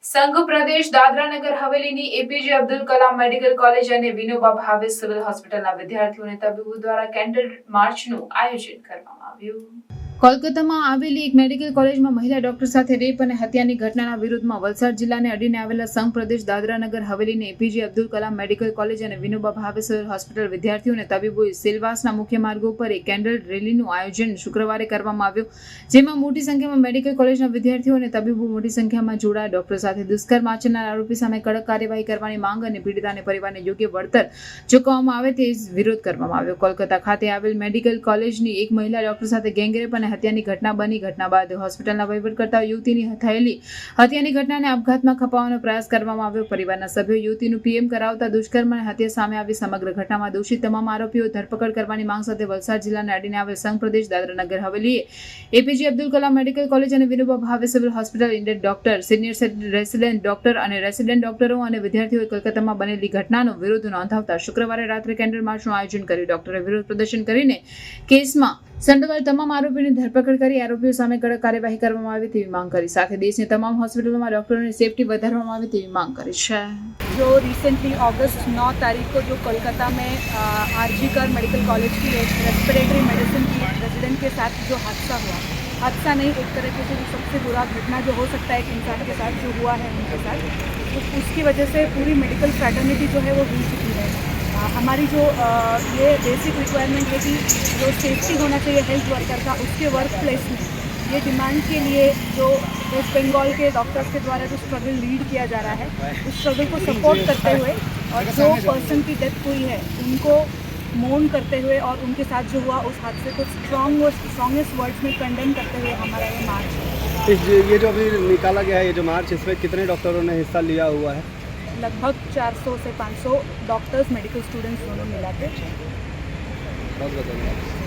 સંઘ પ્રદેશ દાદરા નગર હવેલીની APJ Abdul Kalam medical college અને વિનોબા ભાવે સિવિલ હોસ્પિટલના વિદ્યાર્થીઓ અને તબીબો દ્વારા કેન્ડલ માર્ચનું આયોજન કરવામાં આવ્યું। કોલકાતામાં આવેલી એક મેડિકલ કોલેજમાં મહિલા ડોક્ટર સાથે રેપ અને હત્યાની ઘટનાના વિરોધમાં વલસાડ જિલ્લાને અડીને આવેલા સંઘ પ્રદેશ દાદરા નગર હવેલીની APJ Abdul Kalam medical college અને વિનોબા ભાવે સિવિલ હોસ્પિટલ વિદ્યાર્થીઓ અને તબીબોએ સેલવાસના મુખ્ય માર્ગો પર એક કેન્ડલ રેલીનું આયોજન શુક્રવારે કરવામાં આવ્યું, જેમાં મોટી સંખ્યામાં મેડિકલ કોલેજના વિદ્યાર્થીઓ અને તબીબો મોટી સંખ્યામાં જોડાયા। ડોક્ટર સાથે દુષ્કર્મ આચરનાર આરોપી સામે કડક કાર્યવાહી કરવાની માંગ અને પીડિતાને પરિવારને યોગ્ય વળતર ચૂકવવામાં આવે તે વિરોધ કરવામાં આવ્યો। કોલકાતા ખાતે આવેલ મેડિકલ કોલેજની એક મહિલા ડોક્ટર સાથે ગેંગરેપ અને હત્યાની ઘટના બની। ઘટના બાદ હોસ્પિટલના વહીવટકર્તાઓ યુવતીની થયેલી હત્યાની ઘટનાને આપઘાતમાં ખપાવવાનો પ્રયાસ કરવામાં આવ્યો। પરિવારના સભ્યોએ યુવતીનું પીએમ કરાવતા દુષ્કર્મ અને હત્યા સામે આવી। સમગ્ર ઘટનામાં દોષિત તમામ આરોપીઓ ધરપકડ કરવાની માંગ સાથે વલસાડ જિલ્લાને અડીને આવેલ સંઘ પ્રદેશ દાદરા નગર હવેલીએ APJ Abdul Kalam medical college અને વિનોબા ભાવે સિવિલ હોસ્પિટલ ઇન્ડેડ ડોક્ટર, સિનિયર રેસિડેન્ટ ડોક્ટર અને રેસિડેન્ટ ડોક્ટરો અને વિદ્યાર્થીઓએ કોલકાતામાં બનેલી ઘટનાનો વિરોધ નોંધાવતા શુક્રવારે રાત્રે કેન્ડલ માર્ચનું આયોજન કર્યું। ડોક્ટરે વિરોધ પ્રદર્શન કરીને કેસમાં સંડોવાયેલ તમામ આરોપીઓની ધરપકડ કરી આરોપીઓ સામે કડક કાર્યવાહી કરવામાં આવે તેવી માંગ કરી। સાથે દેશની તમામ હોસ્પિટલોમાં ડોક્ટરોની સેफ्टी વધારવામાં આવે તેવી માંગ કરી છે। जो रिसेंटली अगस्त 9 तारीख को जो कोलकाता में आरजीकर मेडिकल कॉलेज की एक रेस्पिरेटरी मेडिसिन की रेजिडेंट के साथ जो हादसा हुआ, हादसा नहीं एक तरीके से जो सबसे बुरा घटना जो हो सकता है एक इंसान के साथ जो हुआ है उनके साथ, तो उसकी वजह से पूरी मेडिकल फ्रेटर्निटी जो है वो हिल चुकी है। हमारी जो ये बेसिक रिक्वायरमेंट है कि जो सेफ्टी होना चाहिए हेल्थ वर्कर का उसके वर्क प्लेस में, ये डिमांड के लिए जो वेस्ट बंगाल के डॉक्टर्स के द्वारा जो स्ट्रगल लीड किया जा रहा है उस स्ट्रगल को सपोर्ट करते हुए और जो पर्सन की डेथ हुई है उनको मौन करते हुए और उनके साथ जो हुआ उस हादसे को स्ट्रॉन्गेस्ट वर्ड्स में कंडेम करते हुए हमारा ये मार्च है। ये जो अभी निकाला गया है ये जो मार्च, इसमें कितने डॉक्टरों ने हिस्सा लिया हुआ है? लगभग 400 से 500 डॉक्टर्स मेडिकल स्टूडेंट्स दोनों मिला के। बहुत धन्यवाद।